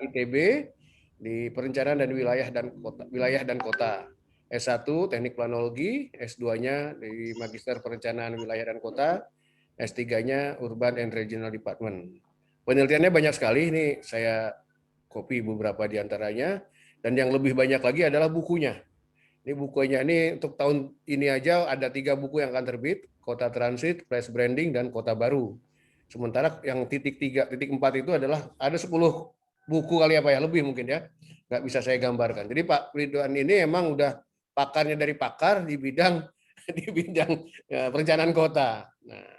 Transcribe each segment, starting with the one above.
ITB di Perencanaan dan Wilayah dan Kota. S1 Teknik Planologi, S2-nya di Magister Perencanaan Wilayah dan Kota, S3-nya Urban and Regional Department. Penelitiannya banyak sekali, ini saya copy beberapa di antaranya, dan yang lebih banyak lagi adalah bukunya. Ini bukunya ini untuk tahun ini aja ada 3 buku yang akan terbit, Kota Transit, Place Branding, dan Kota Baru. Sementara yang titik 3, titik 4 itu adalah ada 10 buku kali apa ya, lebih mungkin ya. Nggak bisa saya gambarkan. Jadi Pak Ridwan ini emang udah pakarnya dari pakar di bidang perencanaan kota. Nah,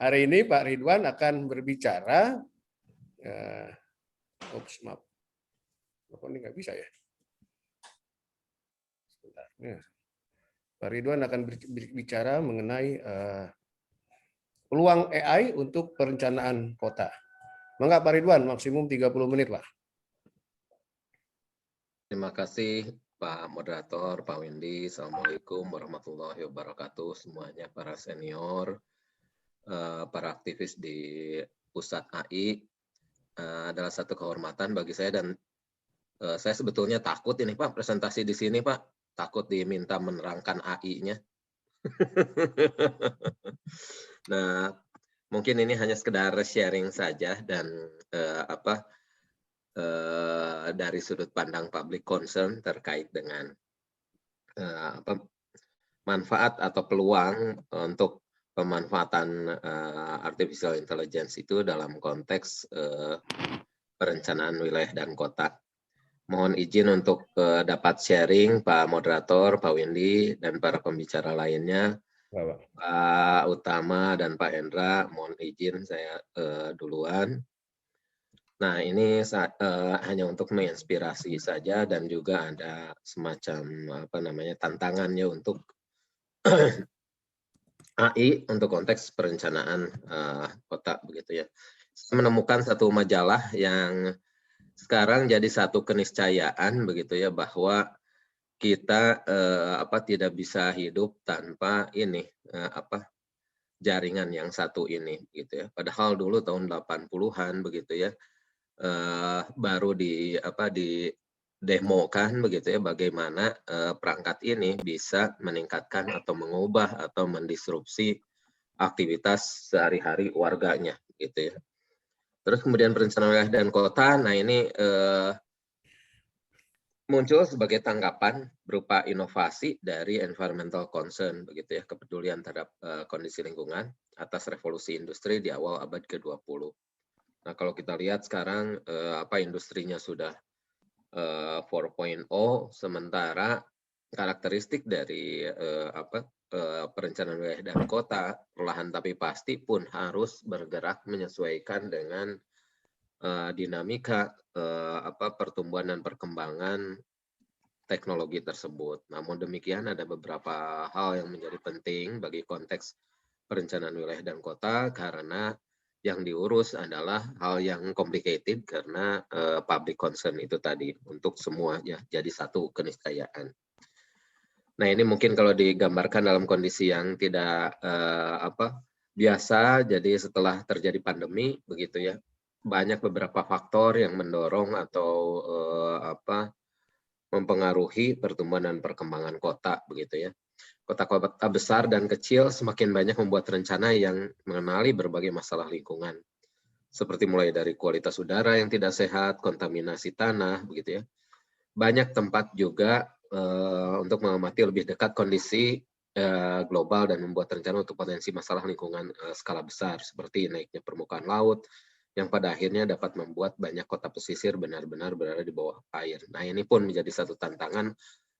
hari ini Pak Ridwan akan berbicara. Maaf, ini nggak bisa ya. Sebentar. Pak Ridwan akan berbicara mengenai peluang AI untuk perencanaan kota. Mangga Pak Ridwan, maksimum 30 menit lah. Terima kasih Pak Moderator, Pak Windy. Assalamualaikum warahmatullahi wabarakatuh semuanya, para senior, para aktivis di Pusat AI. Adalah satu kehormatan bagi saya, dan saya sebetulnya takut ini Pak, presentasi di sini Pak, takut diminta menerangkan AI-nya. Nah, mungkin ini hanya sekedar sharing saja, dan dari sudut pandang public concern terkait dengan manfaat atau peluang untuk pemanfaatan artificial intelligence itu dalam konteks perencanaan wilayah dan kota. Mohon izin untuk dapat sharing Pak Moderator, Pak Windy, dan para pembicara lainnya, Pak Utama dan Pak Hendra. Mohon izin saya duluan. Nah, ini hanya untuk menginspirasi saja, dan juga ada semacam tantangannya untuk AI untuk konteks perencanaan kota begitu ya. Saya menemukan satu majalah yang sekarang jadi satu keniscayaan begitu ya, bahwa kita tidak bisa hidup tanpa ini jaringan yang satu ini gitu ya. Padahal dulu tahun 80-an begitu ya, baru didemokan begitu ya, bagaimana perangkat ini bisa meningkatkan atau mengubah atau mendisrupsi aktivitas sehari-hari warganya gitu ya. Terus kemudian perencanaan wilayah dan kota, nah ini muncul sebagai tanggapan berupa inovasi dari environmental concern begitu ya, kepedulian terhadap kondisi lingkungan atas revolusi industri di awal abad ke-20. Nah, kalau kita lihat sekarang industrinya sudah 4.0, sementara karakteristik dari perencanaan wilayah dan kota perlahan tapi pasti pun harus bergerak menyesuaikan dengan dinamika pertumbuhan dan perkembangan teknologi tersebut. Namun demikian ada beberapa hal yang menjadi penting bagi konteks perencanaan wilayah dan kota, karena yang diurus adalah hal yang complicated karena public concern itu tadi untuk semuanya jadi satu keniscayaan. Nah, ini mungkin kalau digambarkan dalam kondisi yang tidak biasa, jadi setelah terjadi pandemi begitu ya, banyak beberapa faktor yang mendorong atau mempengaruhi pertumbuhan dan perkembangan kota begitu ya. Kota-kota besar dan kecil semakin banyak membuat rencana yang mengenali berbagai masalah lingkungan, seperti mulai dari kualitas udara yang tidak sehat, kontaminasi tanah, begitu ya. Banyak tempat juga untuk mengamati lebih dekat kondisi global dan membuat rencana untuk potensi masalah lingkungan skala besar, seperti naiknya permukaan laut, yang pada akhirnya dapat membuat banyak kota pesisir benar-benar berada di bawah air. Nah, ini pun menjadi satu tantangan.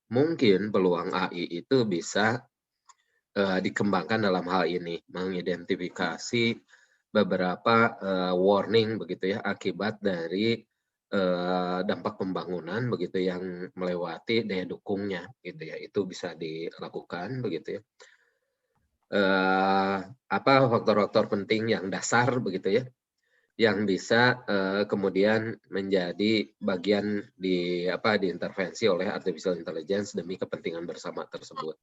Mungkin peluang AI itu bisa dikembangkan dalam hal ini, mengidentifikasi beberapa warning begitu ya, akibat dari dampak pembangunan begitu yang melewati daya dukungnya gitu ya. Itu bisa dilakukan begitu ya. Faktor-faktor penting yang dasar begitu ya, yang bisa kemudian menjadi bagian di diintervensi oleh artificial intelligence demi kepentingan bersama tersebut.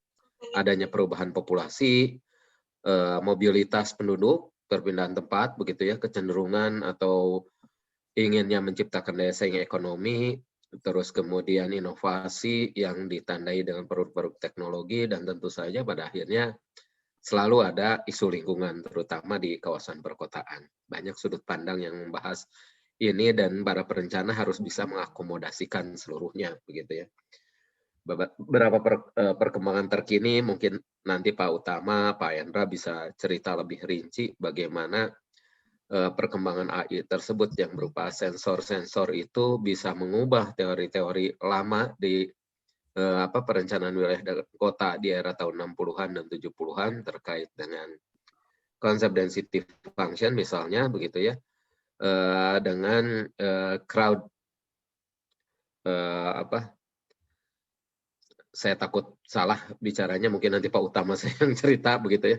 Adanya perubahan populasi, mobilitas penduduk, perpindahan tempat begitu ya, kecenderungan atau inginnya menciptakan daya saing ekonomi, terus kemudian inovasi yang ditandai dengan produk-produk teknologi, dan tentu saja pada akhirnya selalu ada isu lingkungan, terutama di kawasan perkotaan. Banyak sudut pandang yang membahas ini dan para perencana harus bisa mengakomodasikan seluruhnya, begitu ya. Beberapa perkembangan terkini mungkin nanti Pak Utama, Pak Hendra bisa cerita lebih rinci bagaimana perkembangan AI tersebut yang berupa sensor-sensor itu bisa mengubah teori-teori lama di perencanaan wilayah dan kota di era tahun 60-an dan 70-an terkait dengan konsep density function misalnya begitu ya, dengan crowd saya takut salah bicaranya, mungkin nanti Pak Utama saya yang cerita begitu ya.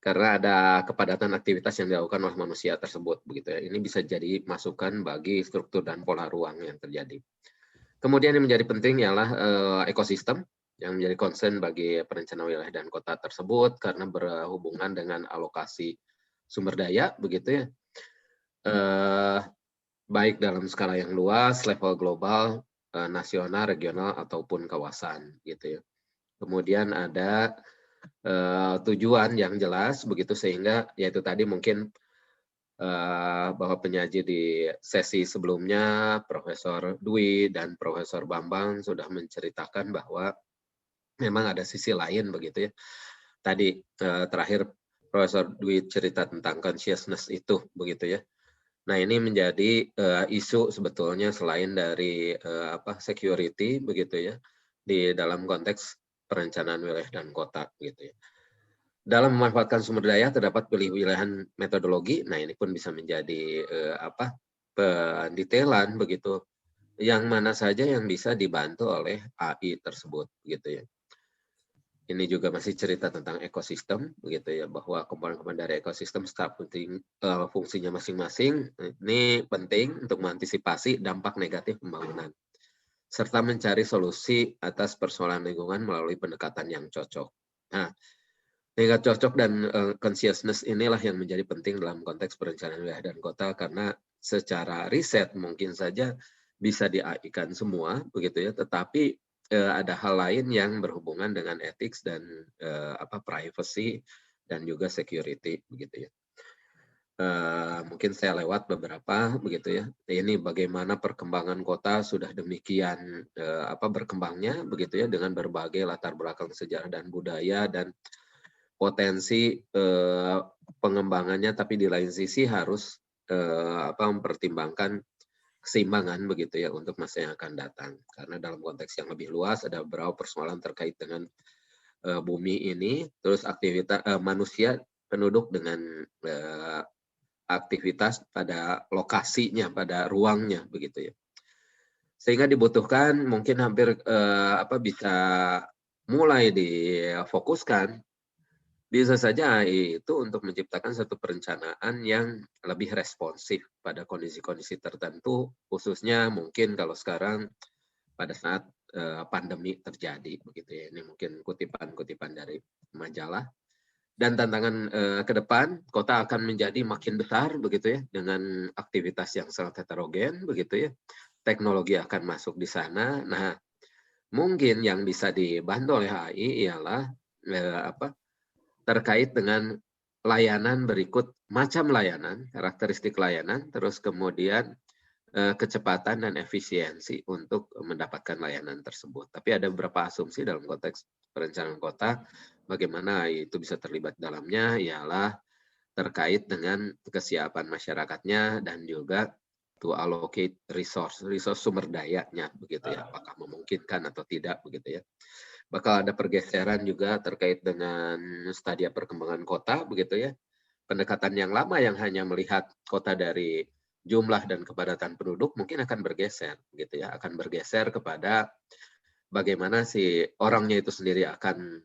Karena ada kepadatan aktivitas yang dilakukan oleh manusia tersebut begitu ya. Ini bisa jadi masukan bagi struktur dan pola ruang yang terjadi. Kemudian yang menjadi penting ialah ekosistem yang menjadi concern bagi perencanaan wilayah dan kota tersebut karena berhubungan dengan alokasi sumber daya begitu ya. Baik dalam skala yang luas, level global, nasional, regional ataupun kawasan gitu ya. Kemudian ada tujuan yang jelas begitu sehingga yaitu tadi mungkin bahwa penyaji di sesi sebelumnya Profesor Dwi dan Profesor Bambang sudah menceritakan bahwa memang ada sisi lain begitu ya. Tadi terakhir Profesor Dwi cerita tentang consciousness itu begitu ya. Nah ini menjadi isu sebetulnya selain dari security begitu ya di dalam konteks perencanaan wilayah dan kota gitu ya. Dalam memanfaatkan sumber daya terdapat pilihan metodologi. Nah ini pun bisa menjadi pendetailan begitu. Yang mana saja yang bisa dibantu oleh AI tersebut gitu ya. Ini juga masih cerita tentang ekosistem begitu ya, bahwa komponen-komponen dari ekosistem setiap fungsinya masing-masing. Ini penting untuk mengantisipasi dampak negatif pembangunan serta mencari solusi atas persoalan lingkungan melalui pendekatan yang cocok. Nah, tingkat cocok dan consciousness inilah yang menjadi penting dalam konteks perencanaan wilayah dan kota karena secara riset mungkin saja bisa di-AI-kan semua begitu ya, tetapi ada hal lain yang berhubungan dengan ethics dan privacy dan juga security begitu ya. Mungkin saya lewat beberapa begitu ya. Ini bagaimana perkembangan kota sudah demikian berkembangnya begitu ya dengan berbagai latar belakang sejarah dan budaya dan potensi pengembangannya, tapi di lain sisi harus mempertimbangkan keseimbangan begitu ya untuk masa yang akan datang. Karena dalam konteks yang lebih luas ada beberapa persoalan terkait dengan bumi ini, terus aktivitas manusia penduduk dengan aktivitas pada lokasinya, pada ruangnya begitu ya. Sehingga dibutuhkan mungkin hampir bisa mulai difokuskan bisa saja AI itu untuk menciptakan satu perencanaan yang lebih responsif pada kondisi-kondisi tertentu, khususnya mungkin kalau sekarang pada saat pandemi terjadi begitu ya. Ini mungkin kutipan-kutipan dari majalah. Dan tantangan ke depan, kota akan menjadi makin besar begitu ya, dengan aktivitas yang sangat heterogen begitu ya. Teknologi akan masuk di sana. Nah, mungkin yang bisa dibantu oleh AI ialah terkait dengan layanan berikut, macam layanan, karakteristik layanan, terus kemudian kecepatan dan efisiensi untuk mendapatkan layanan tersebut. Tapi ada beberapa asumsi dalam konteks perencanaan kota, bagaimana itu bisa terlibat dalamnya, ialah terkait dengan kesiapan masyarakatnya dan juga to allocate resource sumber dayanya, begitu ya, apakah memungkinkan atau tidak, begitu ya. Bakal ada pergeseran juga terkait dengan stadia perkembangan kota, begitu ya. Pendekatan yang lama yang hanya melihat kota dari jumlah dan kepadatan penduduk mungkin akan bergeser, gitu ya, akan bergeser kepada bagaimana si orangnya itu sendiri akan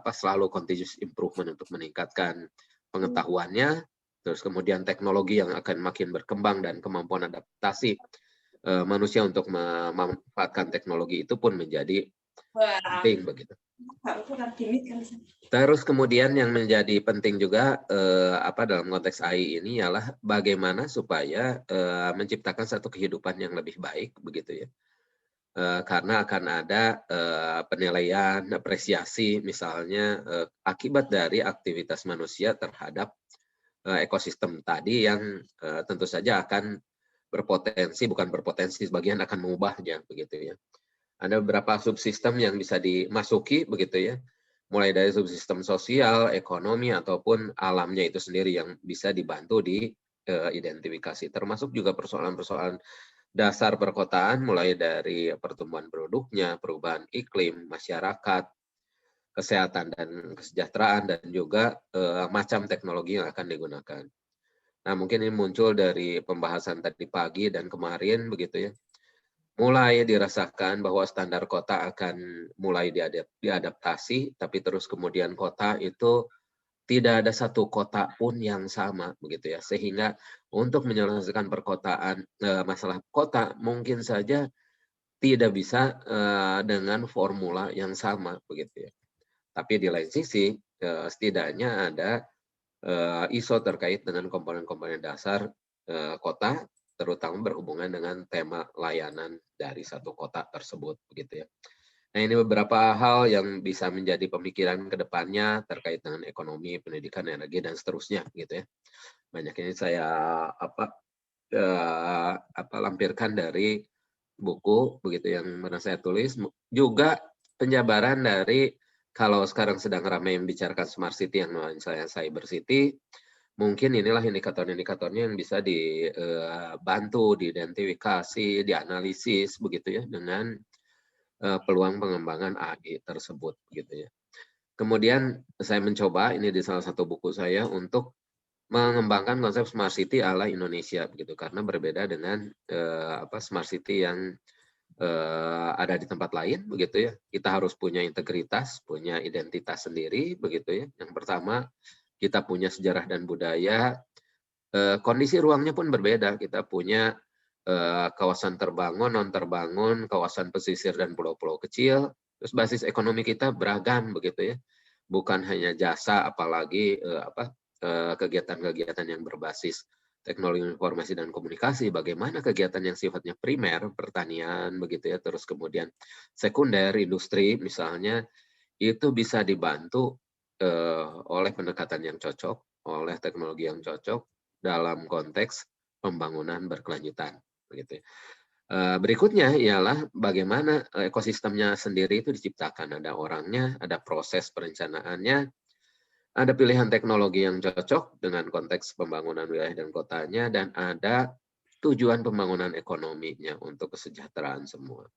selalu continuous improvement untuk meningkatkan pengetahuannya, terus kemudian teknologi yang akan makin berkembang dan kemampuan adaptasi manusia untuk memanfaatkan teknologi itu pun menjadi penting begitu. Terus kemudian yang menjadi penting juga dalam konteks AI ini ialah bagaimana supaya menciptakan satu kehidupan yang lebih baik begitu ya. Karena akan ada penilaian, apresiasi misalnya akibat dari aktivitas manusia terhadap ekosistem tadi yang tentu saja akan bukan berpotensi, sebagian akan mengubahnya begitu ya. Ada beberapa subsistem yang bisa dimasuki begitu ya, mulai dari subsistem sosial, ekonomi ataupun alamnya itu sendiri yang bisa dibantu diidentifikasi, termasuk juga persoalan-persoalan dasar perkotaan mulai dari pertumbuhan penduduknya, perubahan iklim, masyarakat, kesehatan dan kesejahteraan, dan juga macam teknologi yang akan digunakan. Nah, mungkin ini muncul dari pembahasan tadi pagi dan kemarin begitu ya. Mulai dirasakan bahwa standar kota akan mulai diadaptasi, tapi terus kemudian kota itu tidak ada satu kota pun yang sama begitu ya, sehingga untuk menyelesaikan perkotaan masalah kota mungkin saja tidak bisa dengan formula yang sama begitu ya. Tapi di lain sisi setidaknya ada ISO terkait dengan komponen-komponen dasar kota, terutama berhubungan dengan tema layanan dari satu kota tersebut begitu ya. Nah, ini beberapa hal yang bisa menjadi pemikiran ke depannya terkait dengan ekonomi, pendidikan, energi, dan seterusnya gitu ya. Banyak ini saya lampirkan dari buku begitu yang pernah saya tulis, juga penjabaran dari kalau sekarang sedang ramai membicarakan smart city yang misalnya cyber city, mungkin inilah indikator-indikatornya yang bisa dibantu, diidentifikasi, dianalisis begitu ya dengan peluang pengembangan AI tersebut gitu ya. Kemudian saya mencoba ini di salah satu buku saya untuk mengembangkan konsep smart city ala Indonesia begitu, karena berbeda dengan smart city yang ada di tempat lain begitu ya. Kita harus punya integritas, punya identitas sendiri begitu ya. Yang pertama, kita punya sejarah dan budaya, kondisi ruangnya pun berbeda. Kita punya kawasan terbangun, non terbangun, kawasan pesisir dan pulau-pulau kecil. Terus basis ekonomi kita beragam begitu ya. Bukan hanya jasa, apalagi kegiatan-kegiatan yang berbasis teknologi informasi dan komunikasi, bagaimana kegiatan yang sifatnya primer, pertanian begitu ya, terus kemudian sekunder, industri misalnya, itu bisa dibantu oleh pendekatan yang cocok, oleh teknologi yang cocok dalam konteks pembangunan berkelanjutan begitu ya. Berikutnya ialah bagaimana ekosistemnya sendiri itu diciptakan, ada orangnya, ada proses perencanaannya, ada pilihan teknologi yang cocok dengan konteks pembangunan wilayah dan kotanya, dan ada tujuan pembangunan ekonominya untuk kesejahteraan semua.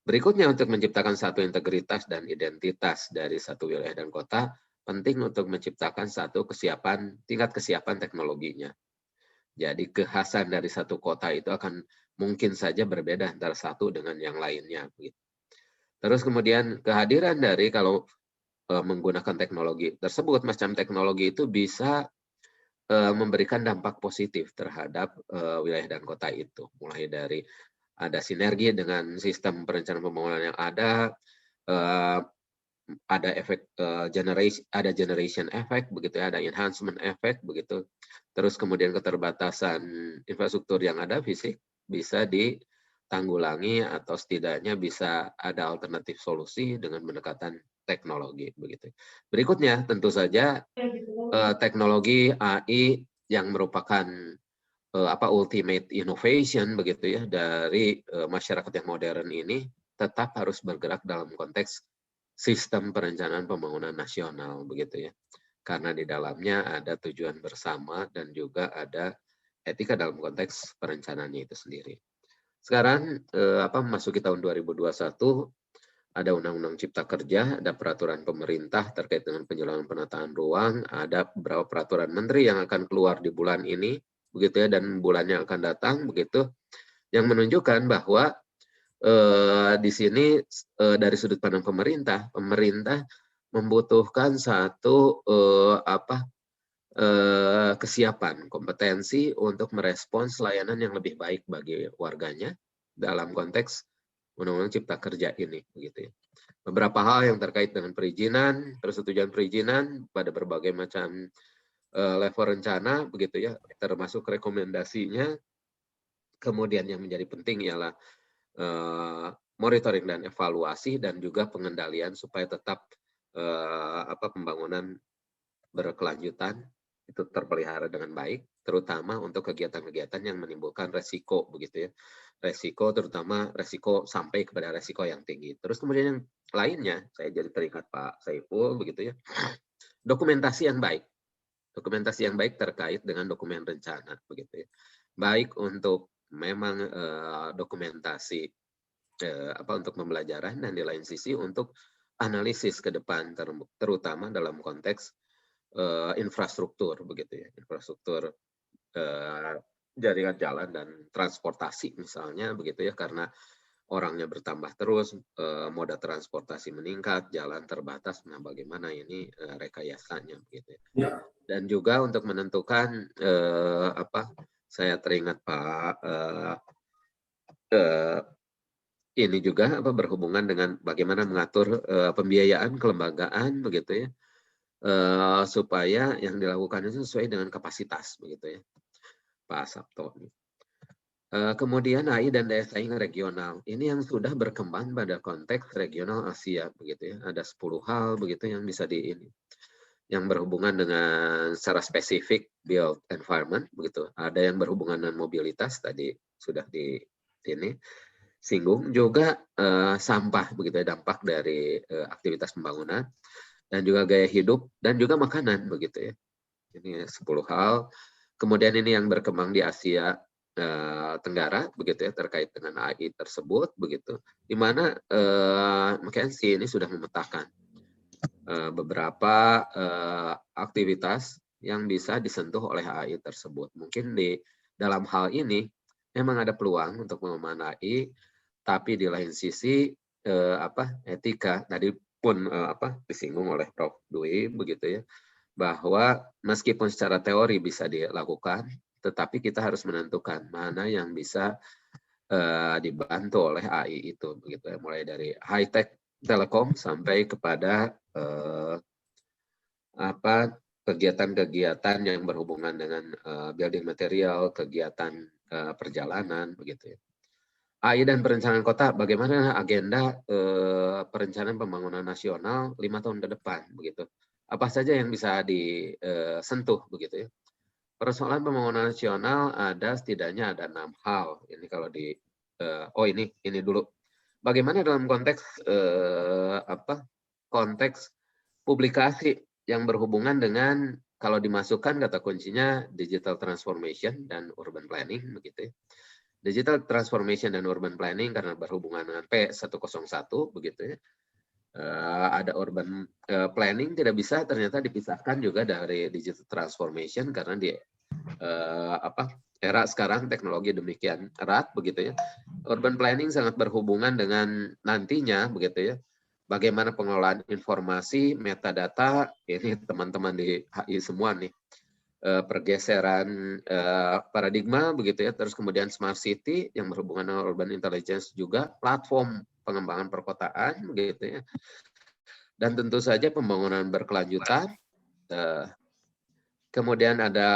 Berikutnya, untuk menciptakan satu integritas dan identitas dari satu wilayah dan kota, penting untuk menciptakan satu tingkat kesiapan teknologinya. Jadi kekhasan dari satu kota itu akan mungkin saja berbeda antara satu dengan yang lainnya. Terus kemudian kehadiran dari kalau menggunakan teknologi tersebut, macam teknologi itu bisa memberikan dampak positif terhadap wilayah dan kota itu. Mulai dari ada sinergi dengan sistem perencanaan pembangunan yang ada efek generation effect begitu ya, ada enhancement effect begitu. Terus kemudian keterbatasan infrastruktur yang ada fisik bisa ditanggulangi atau setidaknya bisa ada alternatif solusi dengan pendekatan teknologi begitu. Berikutnya tentu saja teknologi AI yang merupakan ultimate innovation begitu ya dari masyarakat yang modern ini tetap harus bergerak dalam konteks sistem perencanaan pembangunan nasional begitu ya. Karena di dalamnya ada tujuan bersama dan juga ada etika dalam konteks perencanaannya itu sendiri. Sekarang memasuki tahun 2021, ada Undang-Undang Cipta Kerja, ada peraturan pemerintah terkait dengan penyelenggaraan penataan ruang, ada beberapa peraturan menteri yang akan keluar di bulan ini begitu ya, dan bulan yang akan datang begitu, yang menunjukkan bahwa di sini dari sudut pandang pemerintah membutuhkan satu kesiapan, kompetensi untuk merespons layanan yang lebih baik bagi warganya dalam konteks Undang-Undang Cipta Kerja ini begitu ya. beberapa hal yang terkait dengan perizinan, persetujuan perizinan pada berbagai macam level rencana, begitu ya, termasuk rekomendasinya. Kemudian yang menjadi penting ialah monitoring dan evaluasi dan juga pengendalian supaya tetap pembangunan berkelanjutan itu terpelihara dengan baik, terutama untuk kegiatan-kegiatan yang menimbulkan resiko, begitu ya. Resiko, terutama resiko sampai kepada resiko yang tinggi. Terus kemudian yang lainnya, saya jadi teringat Pak Saiful, begitu ya. Dokumentasi yang baik. Dokumentasi yang baik terkait dengan dokumen rencana, begitu ya. Baik untuk memang dokumentasi untuk pembelajaran, dan di lain sisi untuk analisis ke depan, terutama dalam konteks infrastruktur, begitu ya, infrastruktur jaringan jalan dan transportasi misalnya, begitu ya, karena orangnya bertambah terus, moda transportasi meningkat, jalan terbatas, nah bagaimana ini rekayasanya, begitu ya. Dan juga untuk menentukan saya teringat Pak ini juga berhubungan dengan bagaimana mengatur pembiayaan kelembagaan, begitu ya, supaya yang dilakukan itu sesuai dengan kapasitas, begitu ya, Pak Sabto. Kemudian AI dan daya saing regional, ini yang sudah berkembang pada konteks regional Asia, begitu ya. Ada 10 hal begitu yang bisa yang berhubungan dengan secara spesifik built environment, begitu. Ada yang berhubungan dengan mobilitas, tadi sudah singgung, juga sampah, begitu ya, dampak dari aktivitas pembangunan, dan juga gaya hidup, dan juga makanan, begitu ya. Ini 10 hal. Kemudian ini yang berkembang di Asia Tenggara, begitu ya, terkait dengan AI tersebut, begitu. Di mana McKinsey ini sudah memetakan beberapa aktivitas yang bisa disentuh oleh AI tersebut. Mungkin di dalam hal ini memang ada peluang untuk pengembangan AI, tapi di lain sisi etika tadi pun disinggung oleh Prof. Dwi, begitu ya, bahwa meskipun secara teori bisa dilakukan, tetapi kita harus menentukan mana yang bisa dibantu oleh AI itu, begitu ya, mulai dari high tech telekom sampai kepada kegiatan-kegiatan yang berhubungan dengan building material, kegiatan perjalanan, begitu ya. AI dan perencanaan kota, bagaimana agenda perencanaan pembangunan nasional 5 tahun ke depan, begitu. Apa saja yang bisa disentuh, begitu ya. Persoalan pembangunan nasional setidaknya ada 6 hal. Ini kalau ini dulu. Bagaimana dalam konteks konteks publikasi yang berhubungan dengan, kalau dimasukkan kata kuncinya digital transformation dan urban planning, begitu ya. Digital transformation dan urban planning karena berhubungan dengan P101, begitu ya. Ada urban planning tidak bisa ternyata dipisahkan juga dari digital transformation, karena di era sekarang teknologi demikian erat, begitu ya. Urban planning sangat berhubungan dengan nantinya, begitu ya, bagaimana pengelolaan informasi, metadata, ini teman-teman di HI semua nih, pergeseran paradigma, begitu ya, terus kemudian smart city yang berhubungan dengan urban intelligence juga, platform pengembangan perkotaan, begitu ya, dan tentu saja pembangunan berkelanjutan. Kemudian ada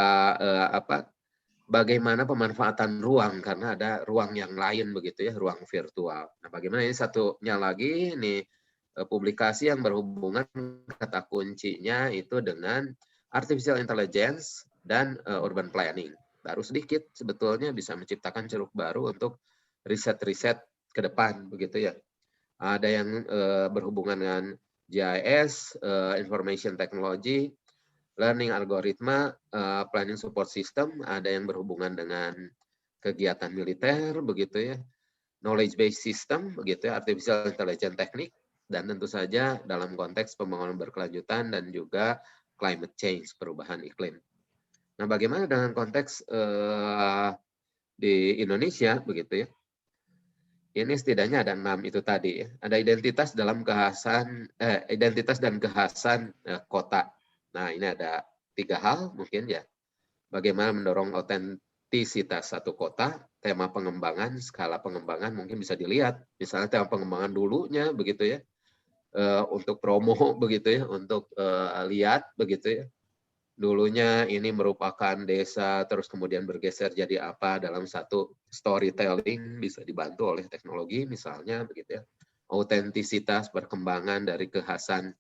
bagaimana pemanfaatan ruang, karena ada ruang yang lain, begitu ya, ruang virtual. Nah, bagaimana ini satunya lagi, ini publikasi yang berhubungan kata kuncinya itu dengan artificial intelligence dan urban planning. Baru sedikit sebetulnya bisa menciptakan ceruk baru untuk riset-riset ke depan, begitu ya. Ada yang berhubungan dengan GIS, information technology, learning algoritma, planning support system, ada yang berhubungan dengan kegiatan militer, begitu ya, knowledge based system, begitu ya, artificial intelligence teknik, dan tentu saja dalam konteks pembangunan berkelanjutan dan juga climate change, perubahan iklim. Nah, bagaimana dengan konteks di Indonesia, begitu ya? Ini setidaknya ada 6 itu tadi ya. Ada identitas dalam identitas dan kekhasan kota. Nah, ini ada 3 hal mungkin ya. Bagaimana mendorong otentisitas satu kota, tema pengembangan, skala pengembangan mungkin bisa dilihat. Misalnya tema pengembangan dulunya, begitu ya. untuk promo begitu ya, untuk lihat begitu ya. Dulunya ini merupakan desa, terus kemudian bergeser jadi apa dalam satu storytelling, bisa dibantu oleh teknologi misalnya begitu ya. Autentisitas perkembangan dari kekhasan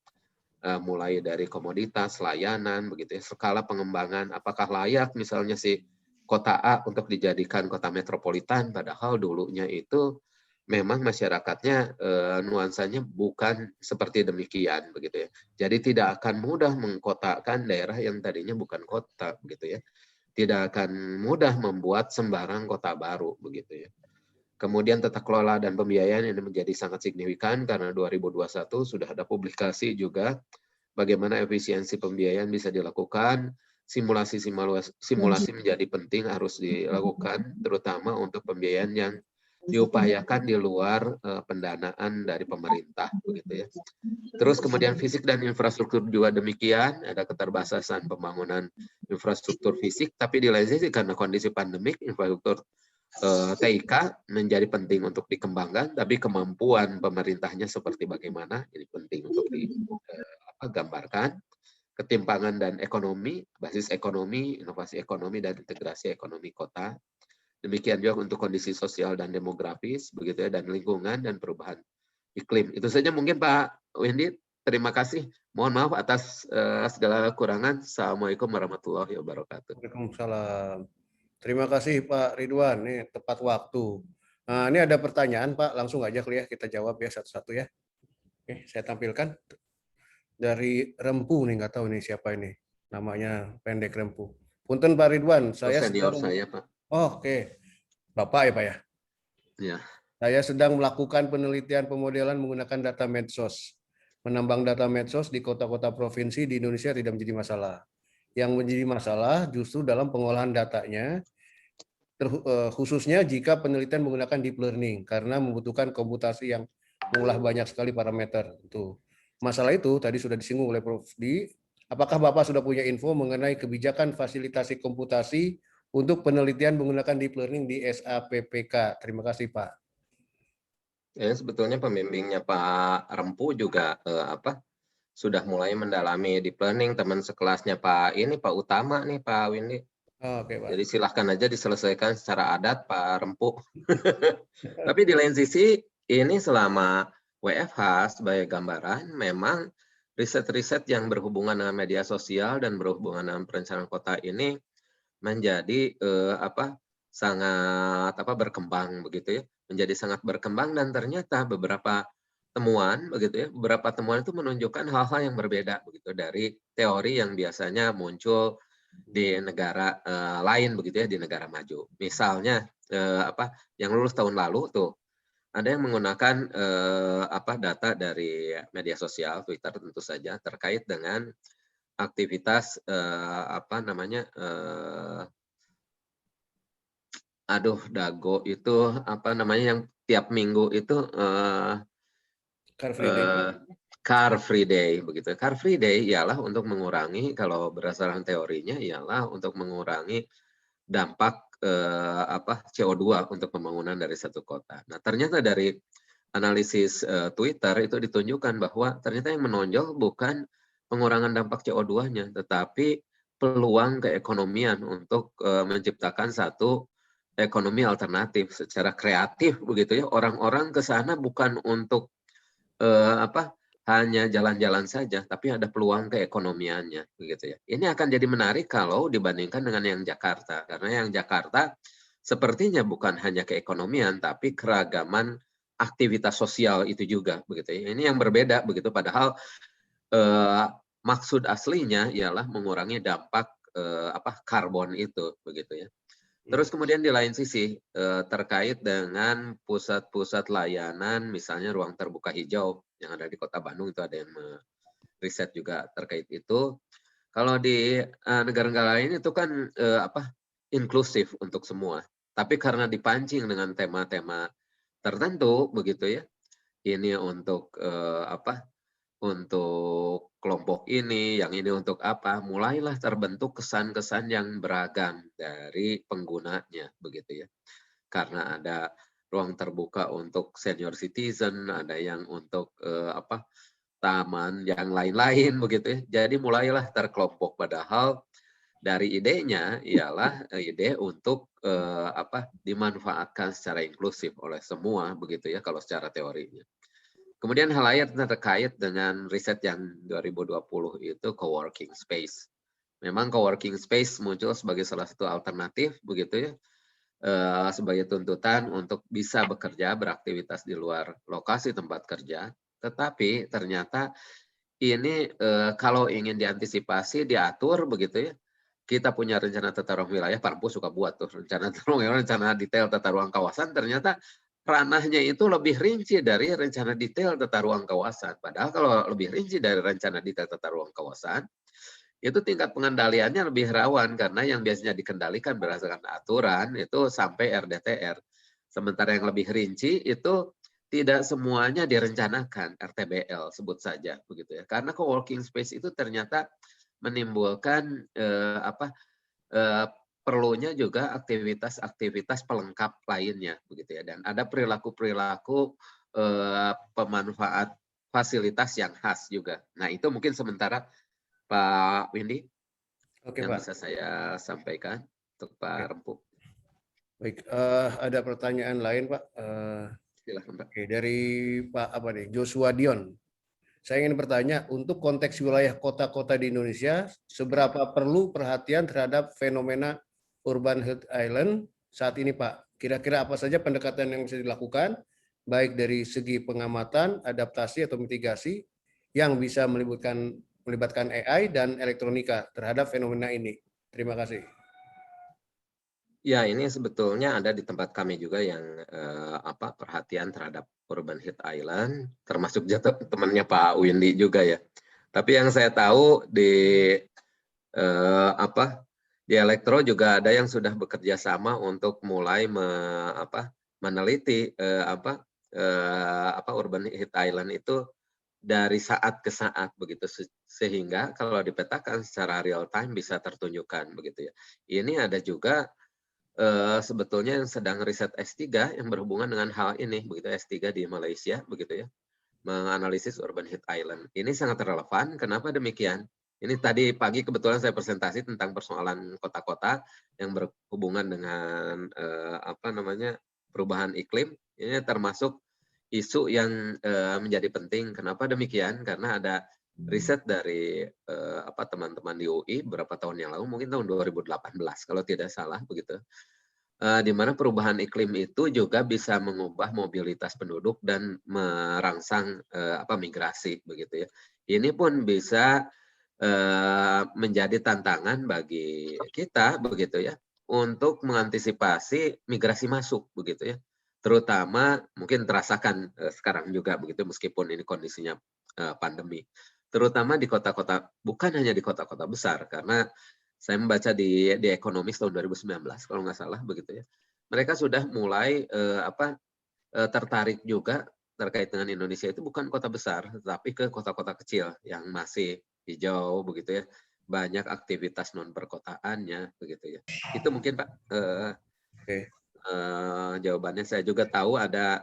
mulai dari komoditas, layanan begitu ya, skala pengembangan apakah layak misalnya si kota A untuk dijadikan kota metropolitan, padahal dulunya itu memang masyarakatnya nuansanya bukan seperti demikian begitu ya. Jadi tidak akan mudah mengkotakan daerah yang tadinya bukan kota begitu ya. Tidak akan mudah membuat sembarang kota baru begitu ya. Kemudian tata kelola dan pembiayaan ini menjadi sangat signifikan karena 2021 sudah ada publikasi juga bagaimana efisiensi pembiayaan bisa dilakukan. Simulasi menjadi penting harus dilakukan, terutama untuk pembiayaan yang diupayakan di luar pendanaan dari pemerintah begitu ya. Terus kemudian fisik dan infrastruktur juga demikian, ada keterbatasan pembangunan infrastruktur fisik, tapi di lain sisi karena kondisi pandemik infrastruktur TIK menjadi penting untuk dikembangkan, tapi kemampuan pemerintahnya seperti bagaimana ini penting untuk digambarkan. Ketimpangan dan ekonomi, basis ekonomi, inovasi ekonomi dan integrasi ekonomi kota. Demikian juga untuk kondisi sosial dan demografis, begitu ya, dan lingkungan dan perubahan iklim. Itu saja mungkin Pak Wendy. Terima kasih. Mohon maaf atas segala kekurangan. Assalamualaikum warahmatullahi wabarakatuh. Waalaikumsalam. Terima kasih Pak Ridwan, ini tepat waktu. Nah, ini ada pertanyaan Pak, langsung aja kali ya kita jawab ya satu-satu ya. Oke, saya tampilkan dari Rempu nih, nggak tahu nih siapa ini. Namanya pendek Rempu. Punten Pak Ridwan, saya Senior sedang saya Pak. oke. Bapak ya Pak ya. Ya. Saya sedang melakukan penelitian pemodelan menggunakan data medsos. Menambang data medsos di kota-kota provinsi di Indonesia tidak menjadi masalah. Yang menjadi masalah justru dalam pengolahan datanya, khususnya jika penelitian menggunakan deep learning karena membutuhkan komputasi yang mengolah banyak sekali parameter. Itu masalah itu tadi sudah disinggung oleh Prof. D. Apakah Bapak sudah punya info mengenai kebijakan fasilitasi komputasi untuk penelitian menggunakan deep learning di SAPPK? Terima kasih Pak. Ya, sebetulnya pembimbingnya Pak Rempu juga sudah mulai mendalami deep learning, teman sekelasnya Pak Utama nih Pak Windy. Oke Pak. Jadi silahkan aja diselesaikan secara adat Pak Rempu. Tapi di lain sisi ini selama WFH sebagai gambaran memang riset-riset yang berhubungan dengan media sosial dan berhubungan dengan perencanaan kota ini menjadi sangat berkembang begitu ya, menjadi sangat berkembang dan ternyata beberapa temuan begitu ya, beberapa temuan itu menunjukkan hal-hal yang berbeda begitu dari teori yang biasanya muncul di negara lain begitu ya, di negara maju. Misalnya yang lulus tahun lalu tuh ada yang menggunakan data dari media sosial Twitter tentu saja terkait dengan aktivitas Dago itu yang tiap minggu itu Car Free Day. Car Free Day begitu. Car Free Day ialah untuk mengurangi, kalau berdasarkan teorinya ialah untuk mengurangi dampak CO2 untuk pembangunan dari satu kota. Nah, ternyata dari analisis Twitter itu ditunjukkan bahwa ternyata yang menonjol bukan pengurangan dampak CO2-nya, tetapi peluang keekonomian untuk menciptakan satu ekonomi alternatif secara kreatif begitu ya. Orang-orang ke sana bukan untuk hanya jalan-jalan saja, tapi ada peluang keekonomiannya begitu ya. Ini akan jadi menarik kalau dibandingkan dengan yang Jakarta, karena yang Jakarta sepertinya bukan hanya keekonomian tapi keragaman aktivitas sosial itu juga begitu ya. Ini yang berbeda begitu, padahal maksud aslinya ialah mengurangi dampak karbon itu begitu ya. Terus kemudian di lain sisi terkait dengan pusat-pusat layanan, misalnya ruang terbuka hijau yang ada di Kota Bandung, itu ada yang riset juga terkait itu. Kalau di negara-negara lain itu kan inklusif untuk semua. Tapi karena dipancing dengan tema-tema tertentu begitu ya, ini untuk untuk kelompok ini, yang ini untuk apa, mulailah terbentuk kesan-kesan yang beragam dari penggunanya begitu ya. Karena ada ruang terbuka untuk senior citizen, ada yang untuk taman yang lain-lain begitu ya. Jadi mulailah terkelompok, padahal dari idenya ialah ide untuk dimanfaatkan secara inklusif oleh semua begitu ya kalau secara teorinya. Kemudian hal lain terkait dengan riset yang 2020 itu coworking space. Memang coworking space muncul sebagai salah satu alternatif begitu ya, sebagai tuntutan untuk bisa bekerja beraktivitas di luar lokasi tempat kerja. Tetapi ternyata ini kalau ingin diantisipasi diatur begitu ya, kita punya rencana tata ruang wilayah, Parpu suka buat tuh rencana tata ruang wilayah, rencana detail tata ruang kawasan, ternyata ranahnya itu lebih rinci dari rencana detail tata ruang kawasan. Padahal kalau lebih rinci dari rencana detail tata ruang kawasan, itu tingkat pengendaliannya lebih rawan karena yang biasanya dikendalikan berdasarkan aturan itu sampai RDTR. Sementara yang lebih rinci itu tidak semuanya direncanakan, RTBL sebut saja begitu ya. Karena co-working space itu ternyata menimbulkan perlunya juga aktivitas-aktivitas pelengkap lainnya begitu ya, dan ada perilaku-perilaku pemanfaat fasilitas yang khas juga. Nah, itu mungkin sementara Pak Windy Oke, yang Pak. bisa saya sampaikan untuk Pak Oke. Rempu. Baik, ada pertanyaan lain, Pak. Silahkan Pak. Oke, dari Pak apa nih? Joshua Dion. Saya ingin bertanya, untuk konteks wilayah kota-kota di Indonesia, seberapa perlu perhatian terhadap fenomena urban health island saat ini, Pak? Kira-kira apa saja pendekatan yang bisa dilakukan, baik dari segi pengamatan, adaptasi, atau mitigasi, yang bisa melibatkan AI dan elektronika terhadap fenomena ini? Terima kasih. Ya, ini sebetulnya ada di tempat kami juga yang perhatian terhadap urban heat island, termasuk temannya Pak Windy juga ya. Tapi yang saya tahu di Elektro juga ada yang sudah bekerja sama untuk mulai meneliti urban heat island itu dari saat ke saat begitu, sehingga kalau dipetakan secara real time bisa tertunjukkan begitu ya. Ini ada juga sebetulnya yang sedang riset S3 yang berhubungan dengan hal ini begitu, S3 di Malaysia begitu ya, menganalisis urban heat island. Ini sangat relevan. Kenapa demikian? Ini tadi pagi kebetulan saya presentasi tentang persoalan kota-kota yang berhubungan dengan perubahan iklim. Ini termasuk isu yang menjadi penting. Kenapa demikian? Karena ada riset dari teman-teman di UI beberapa tahun yang lalu, mungkin tahun 2018 kalau tidak salah begitu, di mana perubahan iklim itu juga bisa mengubah mobilitas penduduk dan merangsang migrasi begitu ya. Ini pun bisa menjadi tantangan bagi kita begitu ya untuk mengantisipasi migrasi masuk begitu ya. Terutama mungkin terasakan sekarang juga begitu meskipun ini kondisinya pandemi. Terutama di kota-kota, bukan hanya di kota-kota besar, karena saya membaca di Economist tahun 2019 kalau nggak salah begitu ya. Mereka sudah mulai tertarik juga terkait dengan Indonesia itu bukan kota besar, tetapi ke kota-kota kecil yang masih hijau begitu ya, banyak aktivitas non perkotaannya begitu ya. Itu mungkin Pak Oke. jawabannya. Saya juga tahu ada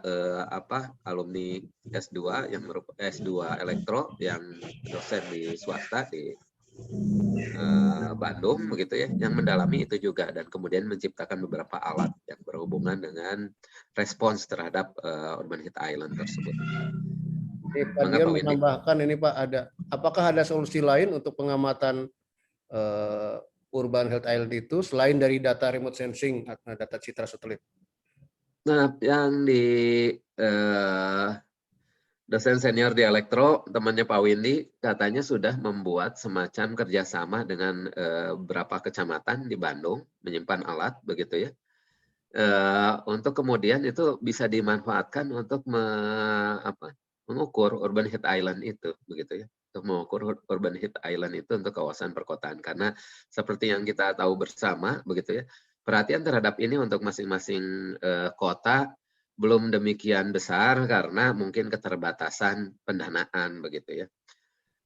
alumni S2 yang S2 Elektro yang dosen di swasta di Bandung begitu ya, yang mendalami itu juga dan kemudian menciptakan beberapa alat yang berhubungan dengan respons terhadap urban heat island tersebut. Pak Dion menambahkan ini Pak, apakah ada solusi lain untuk pengamatan urban health island itu selain dari data remote sensing atau data citra satelit? Nah, yang di dosen senior di Elektro, temannya Pak Windy, katanya sudah membuat semacam kerjasama dengan beberapa kecamatan di Bandung, menyimpan alat begitu ya, untuk kemudian itu bisa dimanfaatkan untuk mengukur urban heat island itu, begitu ya, untuk mengukur urban heat island itu untuk kawasan perkotaan. Karena seperti yang kita tahu bersama, begitu ya, perhatian terhadap ini untuk masing-masing kota belum demikian besar karena mungkin keterbatasan pendanaan begitu ya.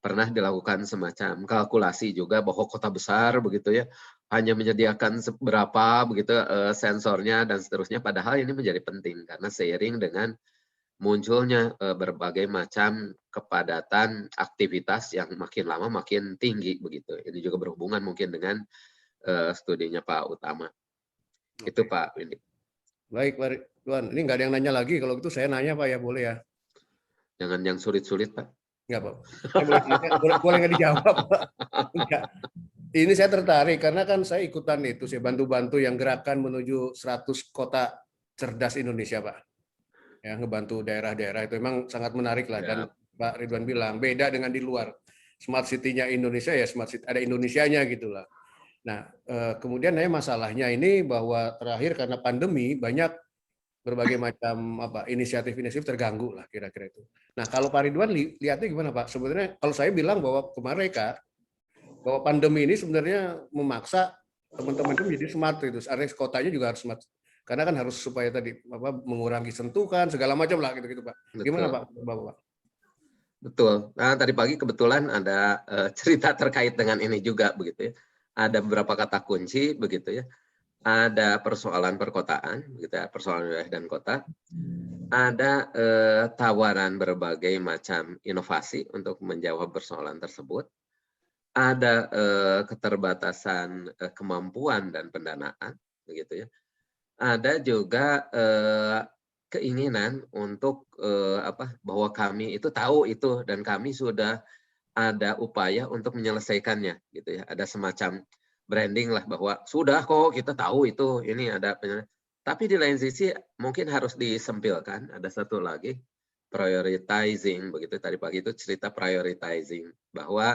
Pernah dilakukan semacam kalkulasi juga bahwa kota besar begitu ya hanya menyediakan berapa begitu sensornya dan seterusnya, padahal ini menjadi penting karena seiring dengan munculnya berbagai macam kepadatan aktivitas yang makin lama makin tinggi begitu. Ini juga berhubungan mungkin dengan studinya Pak Utama. Itu Oke. Pak Windy. Baik, Pak Ridwan. Ini nggak ada yang nanya lagi. Kalau gitu saya nanya, Pak, ya boleh ya? Jangan yang sulit-sulit Pak. Nggak, Pak. Saya boleh nggak dijawab, Pak? Enggak. Ini saya tertarik karena kan saya ikutan itu, saya bantu-bantu yang gerakan menuju 100 kota cerdas Indonesia, Pak. Ya, ngebantu daerah-daerah itu memang sangat menarik lah. Dan Ya. Pak Ridwan bilang beda dengan di luar. Smart City-nya Indonesia ya smart city, ada Indonesianya gitu lah. Nah, kemudian masalahnya ini bahwa terakhir karena pandemi banyak berbagai macam inisiatif-inisiatif terganggu lah kira-kira itu. Nah, kalau Pak Ridwan lihatnya gimana, Pak? Sebenarnya kalau saya bilang bahwa ke mereka bahwa pandemi ini sebenarnya memaksa teman-teman itu menjadi smart itu. Artinya kotanya juga harus smart. Karena kan harus supaya tadi mengurangi sentuhan segala macam lah gitu-gitu, Pak. Gimana, Betul. Pak? Bapak? Betul. Nah, tadi pagi kebetulan ada cerita terkait dengan ini juga begitu ya. Ada beberapa kata kunci begitu ya. Ada persoalan perkotaan, gitu ya, persoalan wilayah dan kota. Ada tawaran berbagai macam inovasi untuk menjawab persoalan tersebut. Ada keterbatasan kemampuan dan pendanaan, begitu ya. Ada juga keinginan untuk bahwa kami itu tahu itu dan kami sudah ada upaya untuk menyelesaikannya, gitu ya. Ada semacam branding lah bahwa sudah kok kita tahu itu ini ada. Tapi di lain sisi mungkin harus disempilkan. Ada satu lagi prioritizing, begitu tadi pagi itu cerita prioritizing bahwa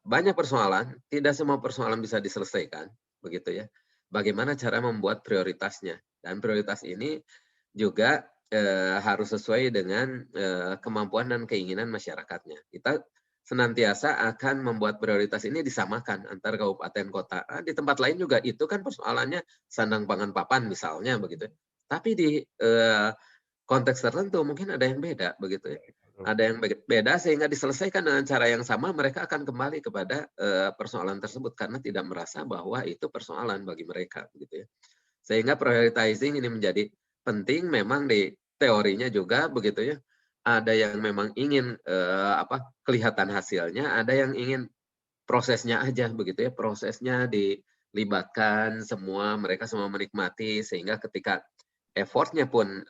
banyak persoalan, tidak semua persoalan bisa diselesaikan, begitu ya. Bagaimana cara membuat prioritasnya dan prioritas ini juga harus sesuai dengan kemampuan dan keinginan masyarakatnya. Kita senantiasa akan membuat prioritas ini disamakan antar kabupaten kota. Di tempat lain juga itu kan persoalannya sandang pangan papan misalnya begitu. Tapi di konteks tertentu mungkin ada yang beda begitu ya. Ada yang beda sehingga diselesaikan dengan cara yang sama, mereka akan kembali kepada persoalan tersebut karena tidak merasa bahwa itu persoalan bagi mereka begitu ya. Sehingga prioritizing ini menjadi penting memang di teorinya juga begitu ya. Ada yang memang ingin kelihatan hasilnya, ada yang ingin prosesnya aja begitu ya. Prosesnya dilibatkan semua, mereka semua menikmati sehingga ketika effortnya pun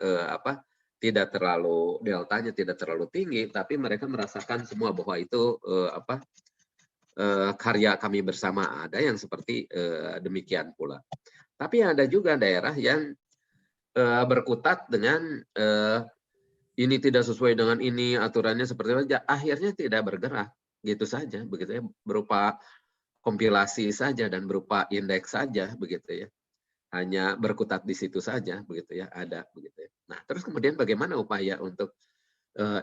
tidak terlalu deltanya tidak terlalu tinggi, tapi mereka merasakan semua bahwa itu karya kami bersama. Ada yang seperti demikian pula. Tapi ada juga daerah yang berkutat dengan ini tidak sesuai dengan ini, aturannya seperti apa, akhirnya tidak bergerak gitu saja begitu ya, berupa kompilasi saja dan berupa indeks saja begitu ya. Hanya berkutat di situ saja begitu ya, ada begitu ya. Nah, terus kemudian bagaimana upaya untuk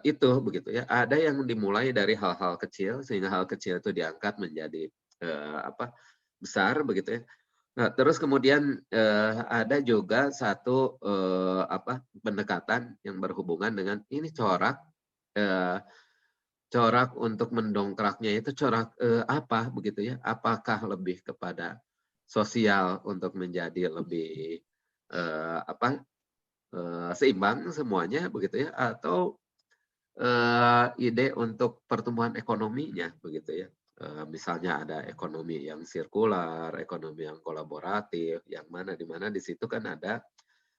itu begitu ya. Ada yang dimulai dari hal-hal kecil sehingga hal kecil itu diangkat menjadi besar begitu ya. Nah, terus kemudian ada juga satu pendekatan yang berhubungan dengan ini corak corak untuk mendongkraknya itu corak apa begitu ya? Apakah lebih kepada sosial untuk menjadi lebih seimbang semuanya begitu ya, atau ide untuk pertumbuhan ekonominya begitu ya. Misalnya ada ekonomi yang sirkular, ekonomi yang kolaboratif, yang mana di mana di situ kan ada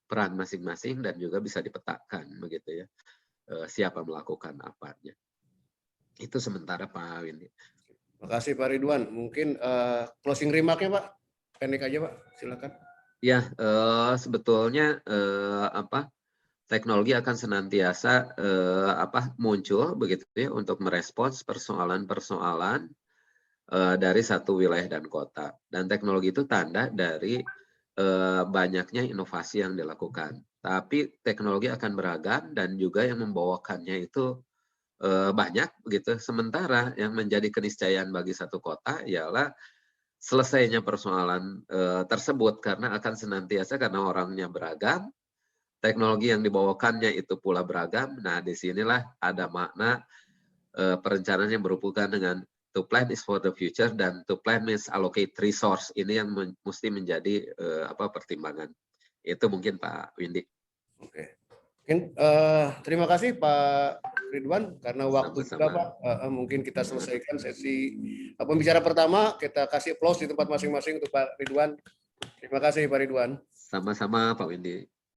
peran masing-masing dan juga bisa dipetakan begitu ya. Siapa melakukan apanya. Itu sementara Pak Windy. Makasih Pak Ridwan. Mungkin closing remark-nya Pak. Pendek aja Pak, silakan. Ya, sebetulnya teknologi akan senantiasa muncul begitu ya untuk merespons persoalan-persoalan dari satu wilayah dan kota. Dan teknologi itu tanda dari banyaknya inovasi yang dilakukan. Tapi teknologi akan beragam dan juga yang membawakannya itu banyak begitu. Sementara yang menjadi keniscayaan bagi satu kota ialah selesainya persoalan tersebut karena akan senantiasa karena orangnya beragam, teknologi yang dibawakannya itu pula beragam. Nah, disinilah ada makna perencanaan yang berhubungan dengan to plan is for the future dan to plan means allocate resource. Ini yang mesti menjadi pertimbangan. Itu mungkin Pak Windy. Oke. Terima kasih Pak Ridwan, karena waktu juga Sama-sama. Pak, mungkin kita selesaikan sesi pembicara pertama, kita kasih applause di tempat masing-masing untuk Pak Ridwan. Terima kasih Pak Ridwan. Sama-sama Pak Windy.